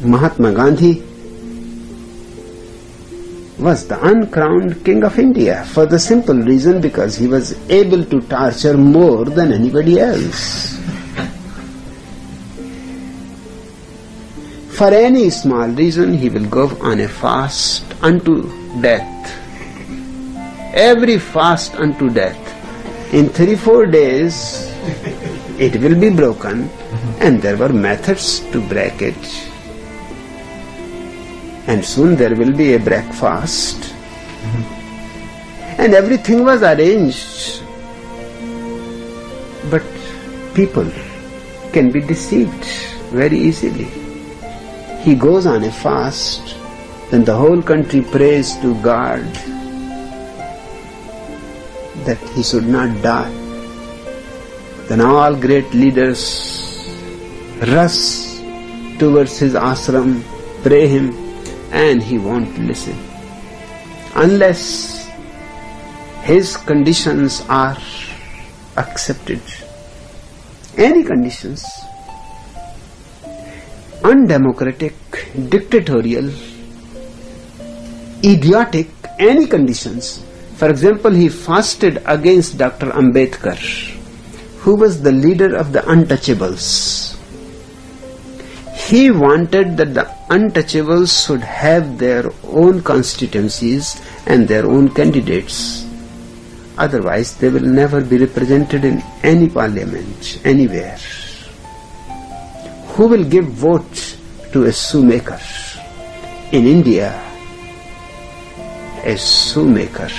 Mahatma Gandhi was the uncrowned king of India for the simple reason because he was able to torture more than anybody else. For any small reason, he will go on a fast unto death. Every fast unto death. In 3-4 days, it will be broken, and there were methods to break it. And soon there will be a breakfast. And everything was arranged. But people can be deceived very easily. He goes on a fast, then the whole country prays to God that he should not die. Then all great leaders rush towards his ashram, pray him, and he won't listen unless his conditions are accepted. Any conditions, undemocratic, dictatorial, idiotic, any conditions. For example, he fasted against Dr. Ambedkar, who was the leader of the untouchables. He wanted that the untouchables should have their own constituencies and their own candidates. Otherwise, they will never be represented in any parliament, anywhere. Who will give vote to a shoemaker? In India, a shoemaker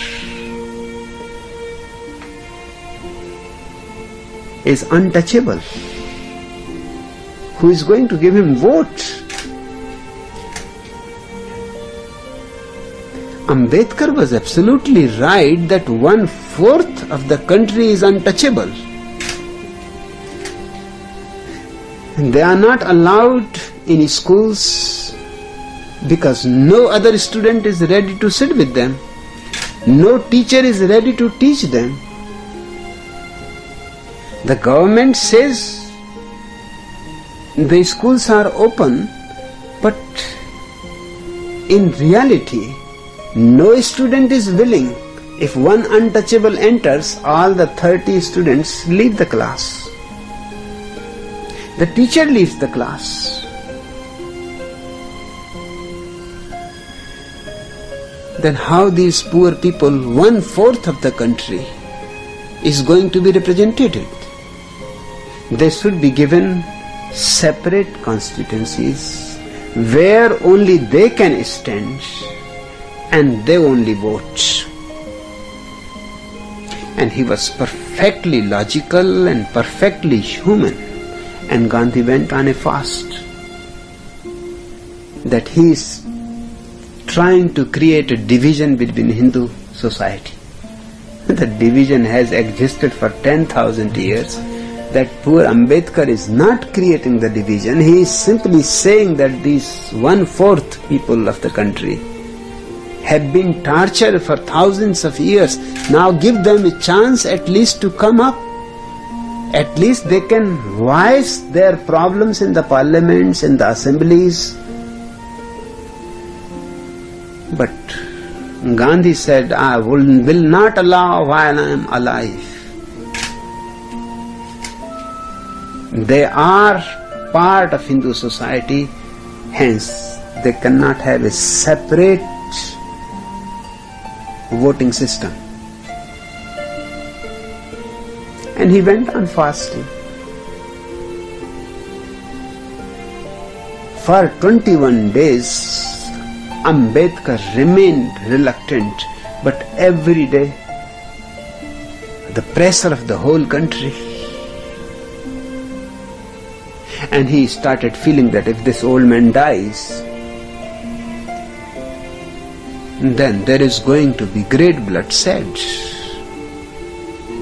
is untouchable. Who is going to give him vote? Ambedkar was absolutely right that 1/4 of the country is untouchable. They are not allowed in schools because no other student is ready to sit with them. No teacher is ready to teach them. The government says the schools are open, but in reality, no student is willing. If one untouchable enters, all the 30 students leave the class. The teacher leaves the class. Then how these poor people, 1/4 of the country, is going to be represented? They should be given separate constituencies where only they can stand and they only vote. And he was perfectly logical and perfectly human. And Gandhi went on a fast. That he is trying to create a division between Hindu society. The division has existed for 10,000 years. That poor Ambedkar is not creating the division. He is simply saying that these 1/4 people of the country have been tortured for thousands of years. Now give them a chance at least to come up. At least they can voice their problems in the parliaments, in the assemblies. But Gandhi said, I will not allow while I am alive. They are part of Hindu society, hence they cannot have a separate voting system. And he went on fasting. For 21 days, Ambedkar remained reluctant, but every day the pressure of the whole country. And he started feeling that if this old man dies, then there is going to be great bloodshed.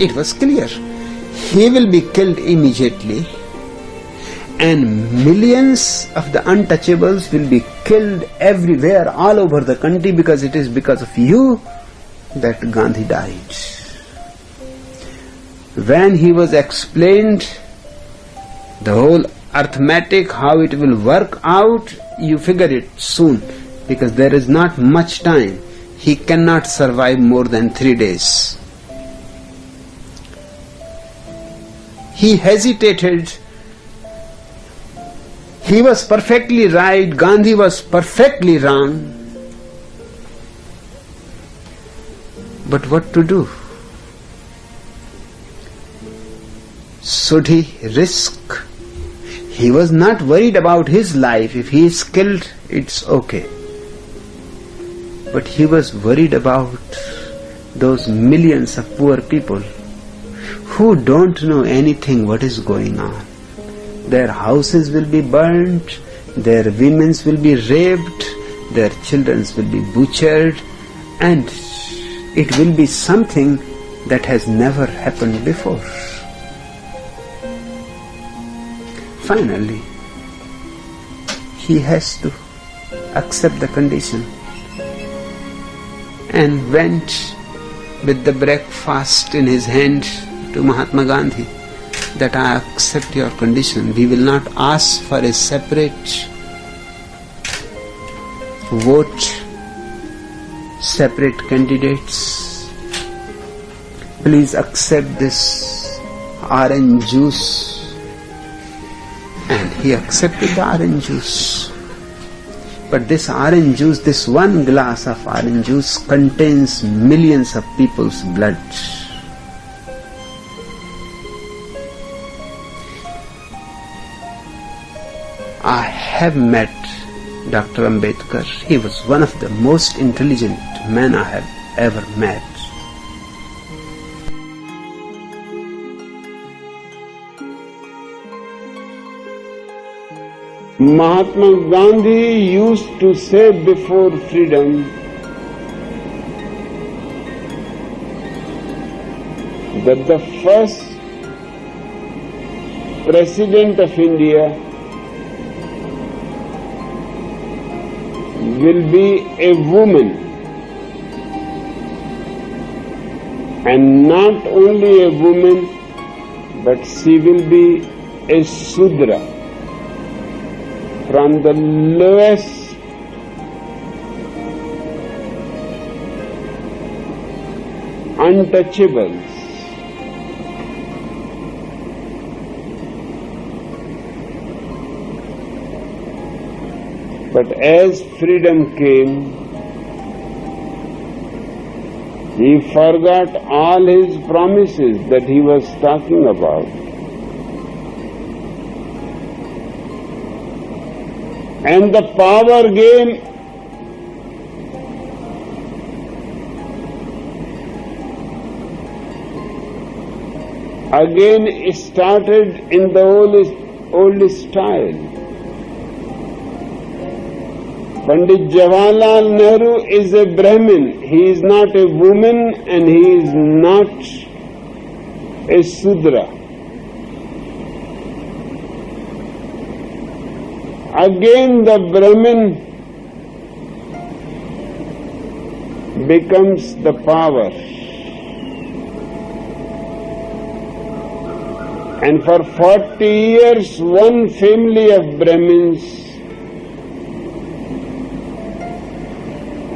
It was clear. He will be killed immediately, and millions of the untouchables will be killed everywhere, all over the country, because it is because of you that Gandhi died. When he was explained the whole arithmetic, how it will work out, you figure it soon, because there is not much time. He cannot survive more than 3 days. He hesitated. He was perfectly right. Gandhi was perfectly wrong. But what to do? Should he risk? He was not worried about his life. If he is killed, it's okay. But he was worried about those millions of poor people who don't know anything what is going on. Their houses will be burnt, their women will be raped, their children will be butchered, and it will be something that has never happened before. Finally, he has to accept the condition and went with the breakfast in his hand to Mahatma Gandhi that I accept your condition. We will not ask for a separate vote, separate candidates. Please accept this orange juice. And he accepted the orange juice. But this orange juice, this one glass of orange juice contains millions of people's blood. I have met Dr. Ambedkar. He was one of the most intelligent men I have ever met. Mahatma Gandhi used to say before freedom that the first President of India will be a woman, and not only a woman, but she will be a Sudra, from the lowest untouchables. But as freedom came, he forgot all his promises that he was talking about. And the power game again started in the old style. Pandit Jawaharlal Nehru is a Brahmin. He is not a woman and he is not a Sudra. Again the Brahmin becomes the power. And for 40 years one family of Brahmins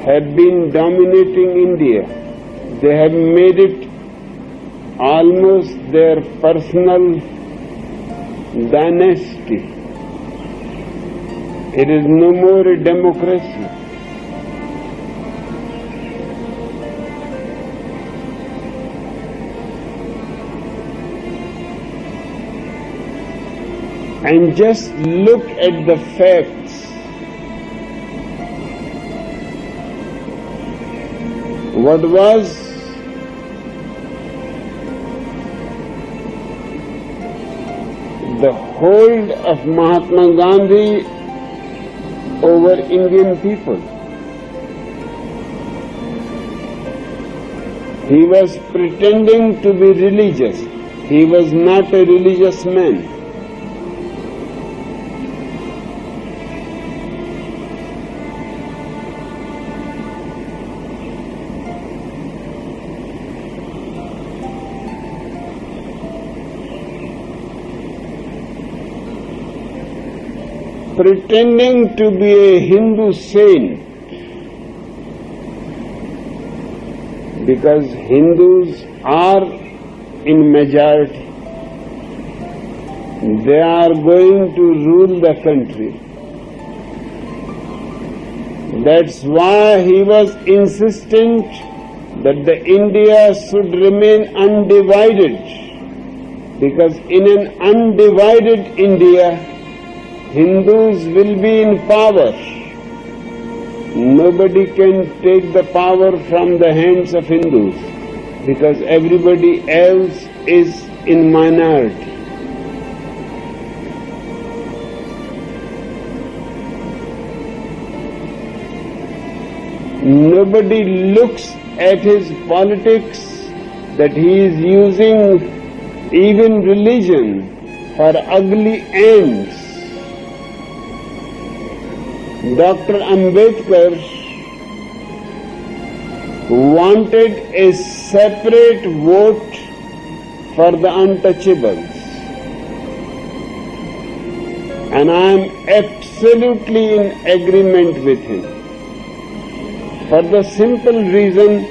have been dominating India. They have made it almost their personal dynasty. It is no more a democracy. And just look at the facts. What was the hold of Mahatma Gandhi over Indian people? He was pretending to be religious. He was not a religious man. pretending to be a Hindu saint, because Hindus are in majority. They are going to rule the country. That's why he was insistent that the India should remain undivided, because in an undivided India, Hindus will be in power. Nobody can take the power from the hands of Hindus, because everybody else is in minority. Nobody looks at his politics that he is using even religion for ugly ends. Dr. Ambedkar wanted a separate vote for the untouchables. And I am absolutely in agreement with him. For the simple reason,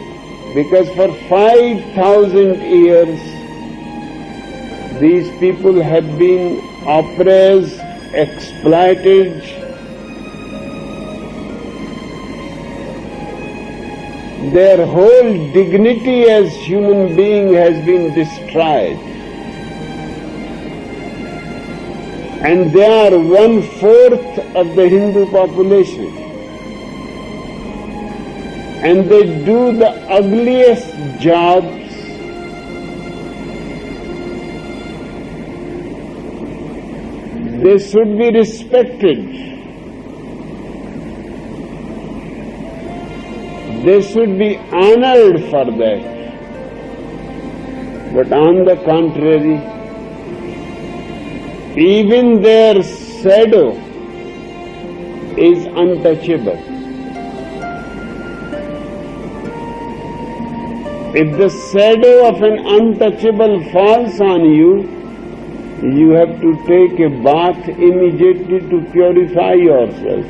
because for 5,000 years, these people have been oppressed, exploited. Their whole dignity as human being has been destroyed. And they are 1/4 of the Hindu population. And they do the ugliest jobs. They should be respected. They should be honored for that. But on the contrary, even their shadow is untouchable. If the shadow of an untouchable falls on you, you have to take a bath immediately to purify yourself.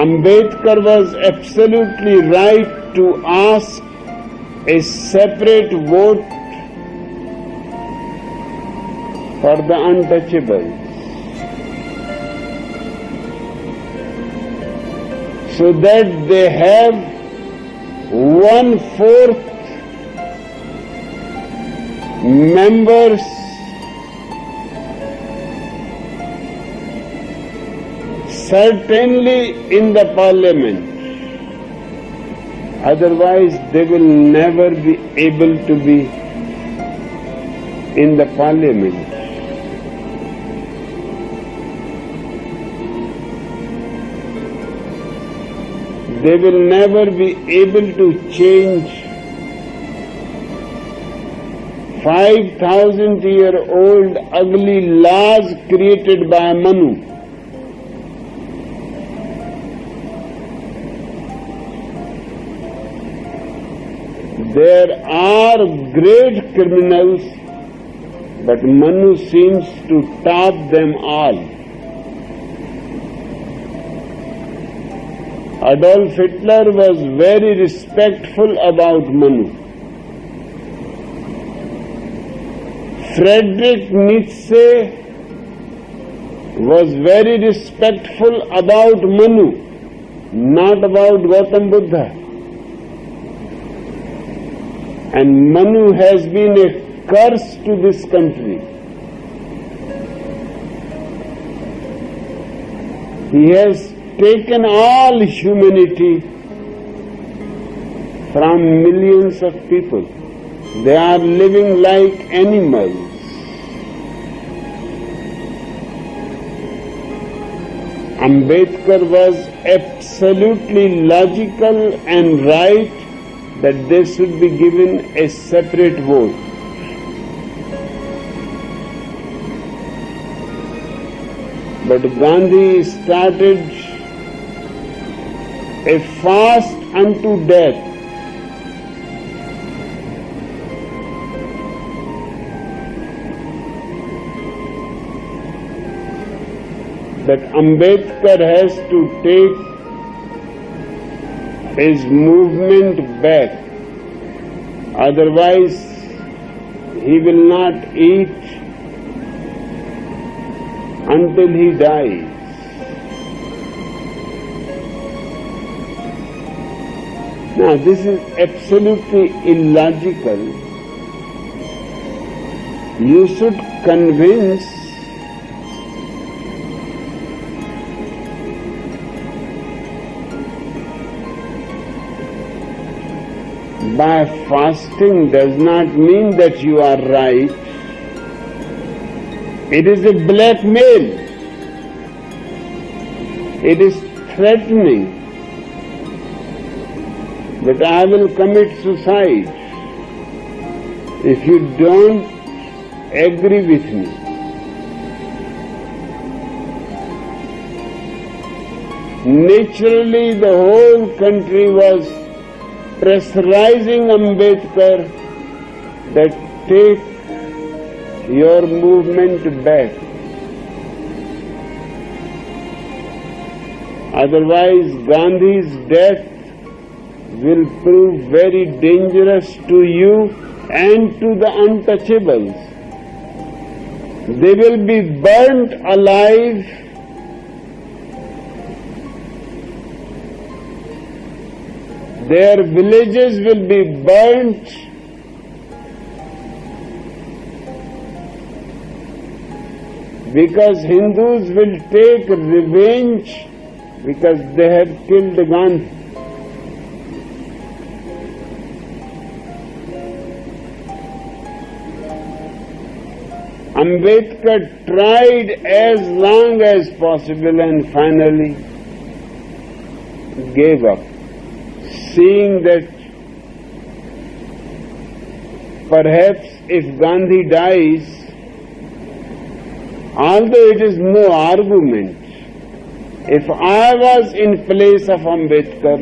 Ambedkar was absolutely right to ask a separate vote for the untouchables, so that they have 1/4 members certainly in the parliament. Otherwise, they will never be able to be in the parliament. They will never be able to change 5,000-year-old ugly laws created by Manu. There are great criminals, but Manu seems to top them all. Adolf Hitler was very respectful about Manu. Friedrich Nietzsche was very respectful about Manu, not about Gautam Buddha. And Manu has been a curse to this country. He has taken all humanity from millions of people. They are living like animals. Ambedkar was absolutely logical and right that they should be given a separate vote. But Gandhi started a fast unto death. that Ambedkar has to take his movement back, otherwise he will not eat until he dies. Now, this is absolutely illogical. You should convince by fasting does not mean that you are right. It is a blackmail. It is threatening that I will commit suicide if you don't agree with me. Naturally, the whole country was pressurizing Ambedkar that take your movement back. Otherwise, Gandhi's death will prove very dangerous to you and to the untouchables. They will be burnt alive. Their villages will be burnt. Because Hindus will take revenge because they have killed Gandhi. Ambedkar tried as long as possible and finally gave up, seeing that perhaps if Gandhi dies, although it is no argument, if I was in place of Ambedkar,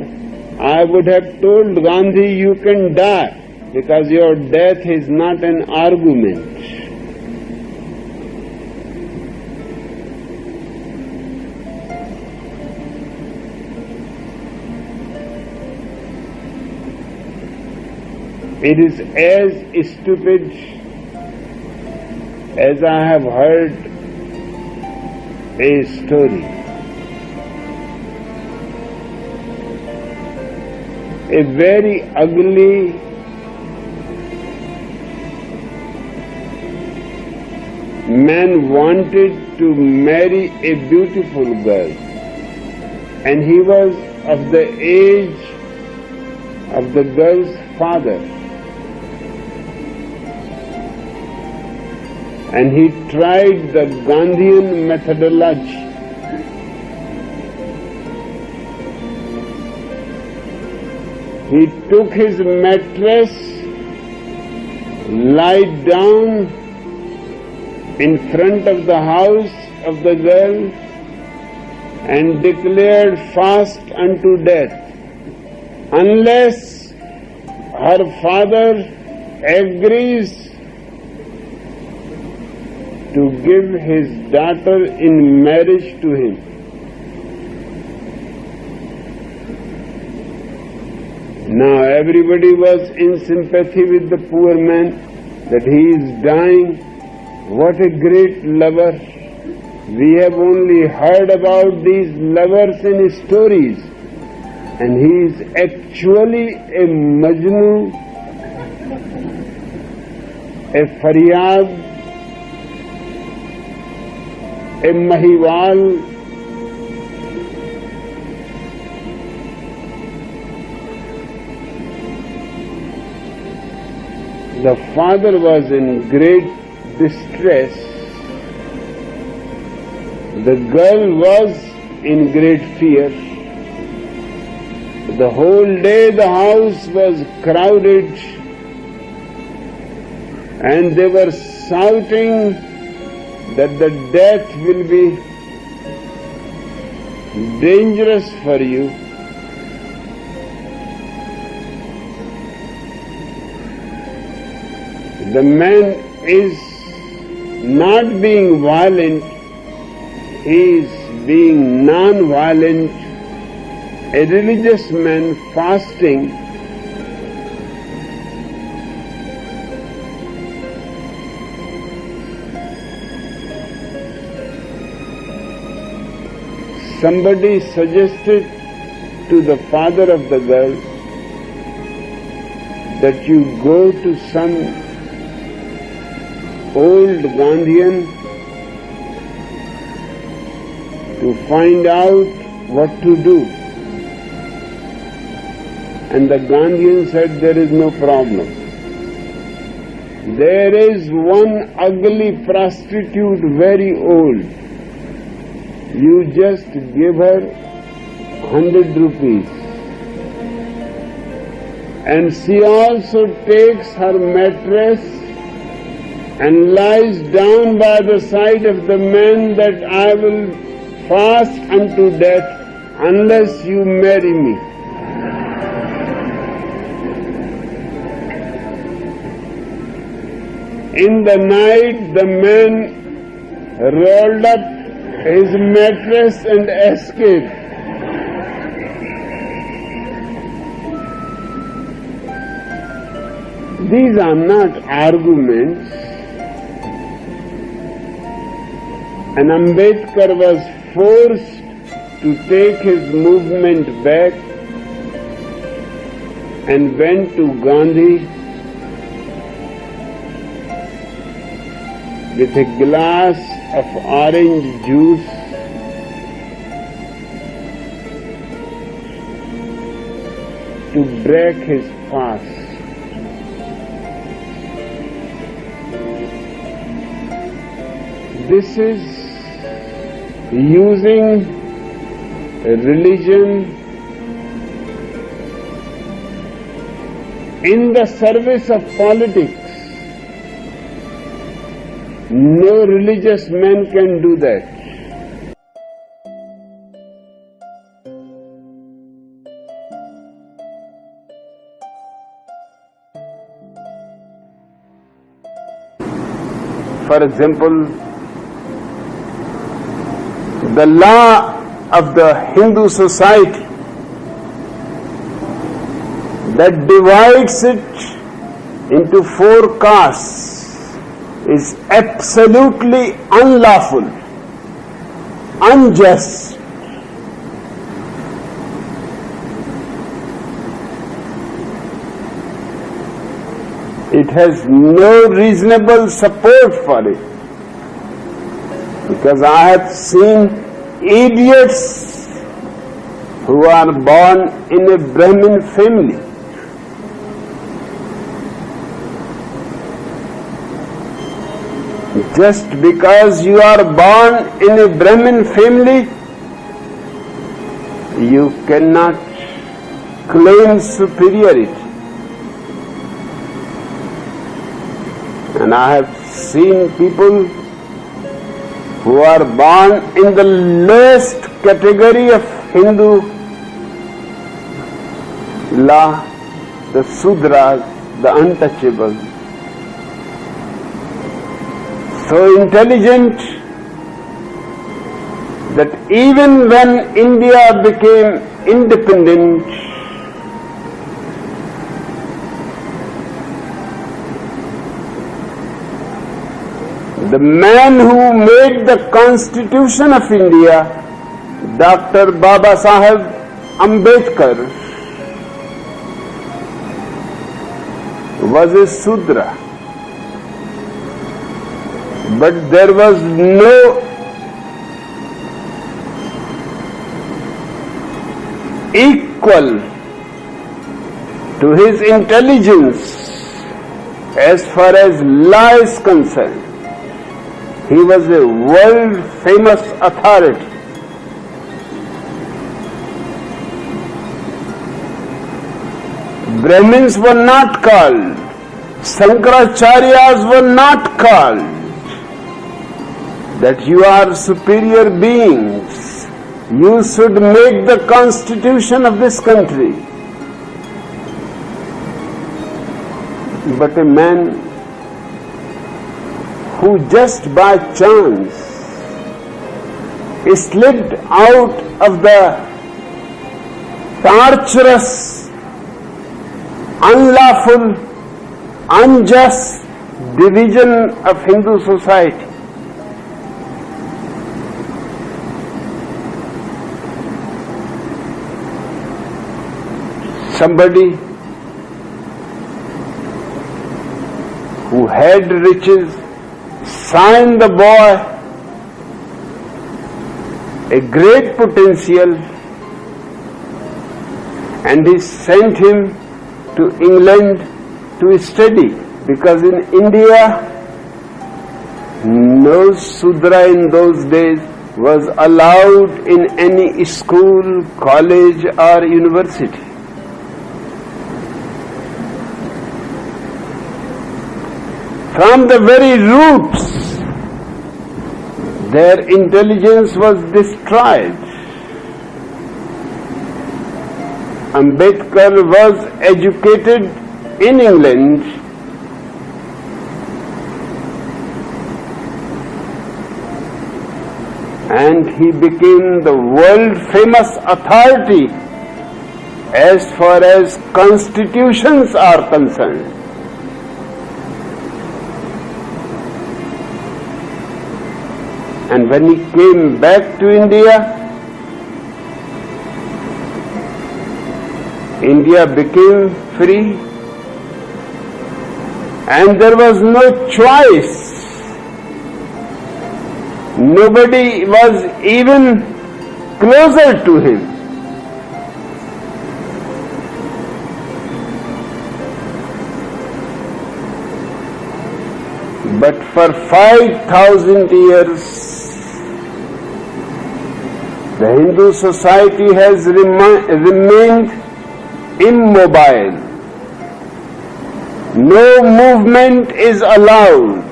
I would have told Gandhi, you can die, because your death is not an argument. It is as stupid as I have heard a story. A very ugly man wanted to marry a beautiful girl, and he was of the age of the girl's father. And he tried the Gandhian methodology. He took his mattress, lied down in front of the house of the girl and declared fast unto death, unless her father agrees to give his daughter in marriage to him. Now everybody was in sympathy with the poor man, that he is dying. What a great lover. We have only heard about these lovers in stories, and he is actually a Majnun, a Faryad, a Mahiwal. The father was in great distress. The girl was in great fear. The whole day the house was crowded and they were shouting that the death will be dangerous for you. The man is not being violent, he is being non-violent, a religious man fasting, somebody suggested to the father of the girl that you go to some old Gandhian to find out what to do. And the Gandhian said, there is no problem. There is one ugly prostitute, very old. You just give her 100 rupees. And she also takes her mattress and lies down by the side of the man that I will fast unto death unless you marry me. In the night, the man rolled up his mattress and escaped. These are not arguments. And Ambedkar was forced to take his movement back and went to Gandhi with a glass of orange juice to break his fast. This is using religion in the service of politics. No religious man can do that. For example, the law of the Hindu society that divides it into 4 castes is absolutely unlawful, unjust. It has no reasonable support for it. Because I have seen idiots who are born in a Brahmin family. Just because you are born in a Brahmin family, you cannot claim superiority. And I have seen people who are born in the lowest category of Hindu law, the Sudras, the untouchables. So intelligent that even when India became independent, the man who made the Constitution of India, Dr. Baba Saheb Ambedkar, was a Sudra. But there was no equal to his intelligence as far as law is concerned. He was a world-famous authority. Brahmins were not called. Shankaracharyas were not called. That you are superior beings. You should make the constitution of this country. But a man who just by chance slid out of the torturous, unlawful, unjust division of Hindu society. Somebody who had riches signed the boy a great potential, and he sent him to England to study, because in India no Sudra in those days was allowed in any school, college or university. From the very roots, their intelligence was destroyed. Ambedkar was educated in England, and he became the world-famous authority as far as constitutions are concerned. And when he came back to India, India became free, and there was no choice. Nobody was even closer to him. But for 5,000 years, the Hindu society has remained immobile. No movement is allowed.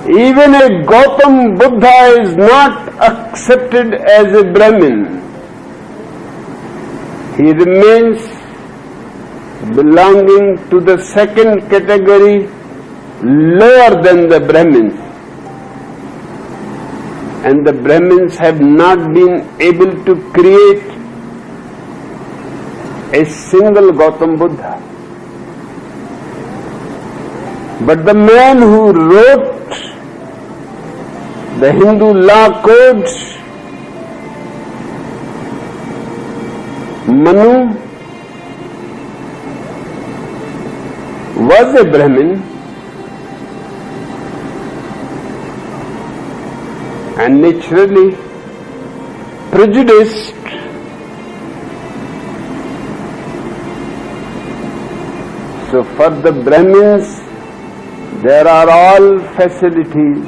Even a Gautam Buddha is not accepted as a Brahmin. He remains belonging to the second category, lower than the Brahmins. And the Brahmins have not been able to create a single Gautam Buddha. But the man who wrote the Hindu law code, Manu, was a Brahmin, and naturally prejudiced. So for the Brahmins there are all facilities.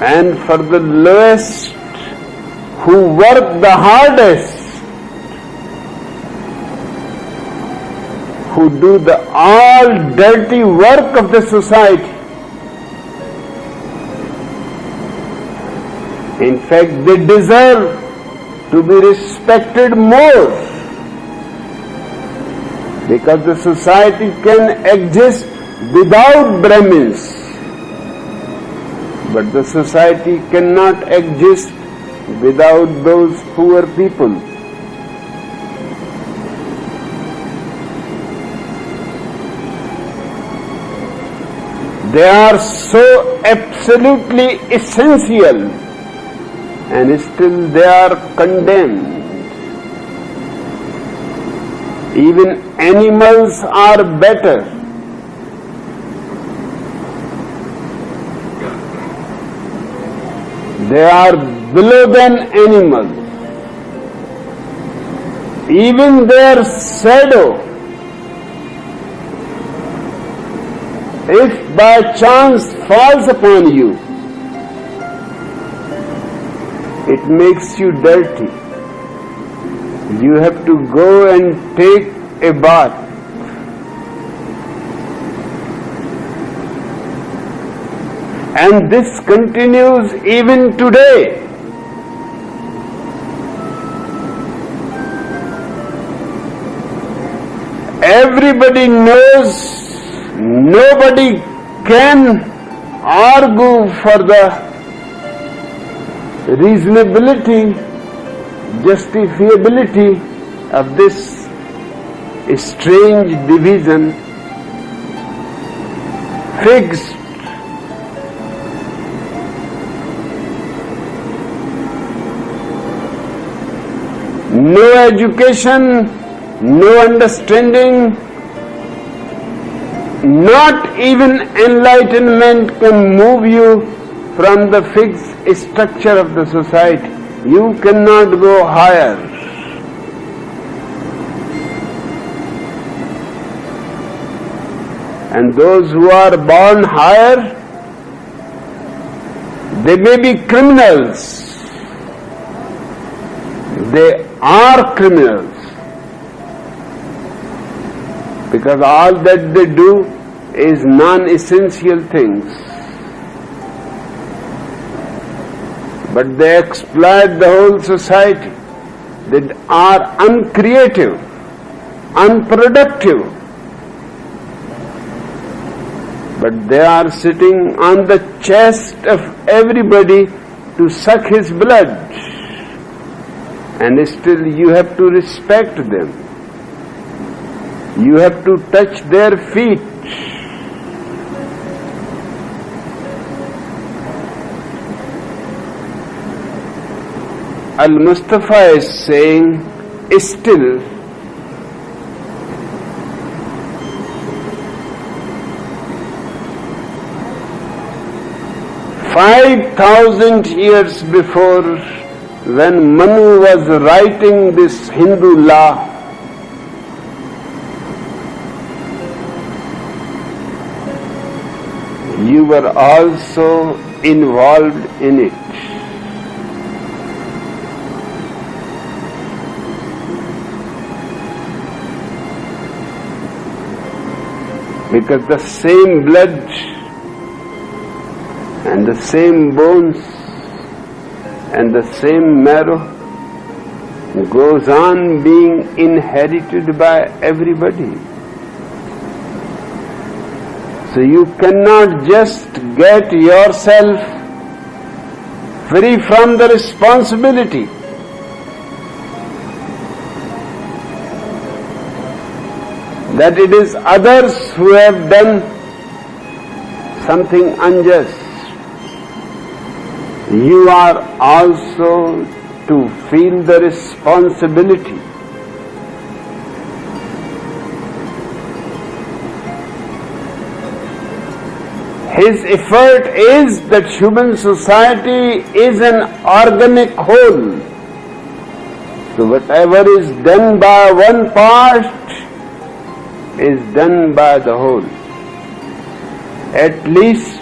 And for the lowest, who work the hardest, who do the all dirty work of the society. In fact, they deserve to be respected more, because the society can exist without Brahmins, but the society cannot exist without those poor people. They are so absolutely essential, and still they are condemned. Even animals are better. They are below than animals. Even their shadow, if by chance falls upon you, it makes you dirty. You have to go and take a bath. And this continues even today. Everybody knows Nobody can argue for the reasonability, justifiability of this strange division, fixed. No education, no understanding, not even enlightenment can move you from the fixed structure of the society. You cannot go higher. And those who are born higher, they may be criminals. They are criminals. Because all that they do is non-essential things. But they exploit the whole society. They are uncreative, unproductive. But they are sitting on the chest of everybody to suck his blood. And still you have to respect them. You have to touch their feet. Al-Mustafa is saying, still, "5,000 years before, when Manu was writing this Hindu law, you were also involved in it. Because the same blood and the same bones and the same marrow goes on being inherited by everybody. So you cannot just get yourself free from the responsibility. That it is others who have done something unjust. You are also to feel the responsibility. His effort is that human society is an organic whole. So whatever is done by one part is done by the whole. At least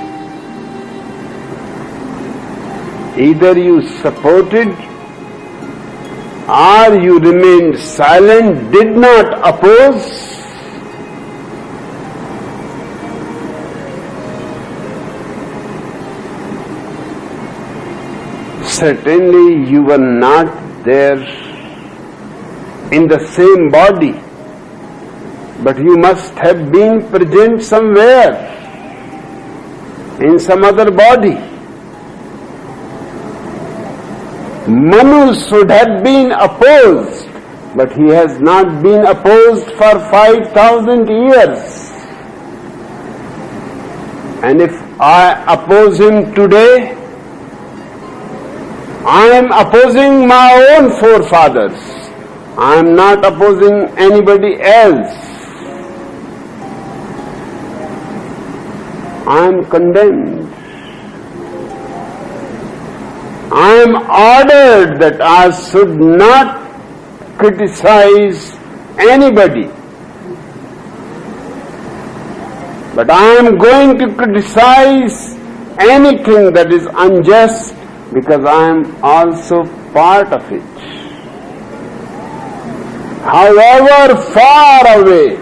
either you supported or you remained silent, did not oppose. Certainly you were not there in the same body, but you must have been present somewhere, in some other body. Manu should have been opposed, but he has not been opposed for 5,000 years. And if I oppose him today, I am opposing my own forefathers. I am not opposing anybody else. I am condemned. I am ordered that I should not criticize anybody. But I am going to criticize anything that is unjust, because I am also part of it. However far away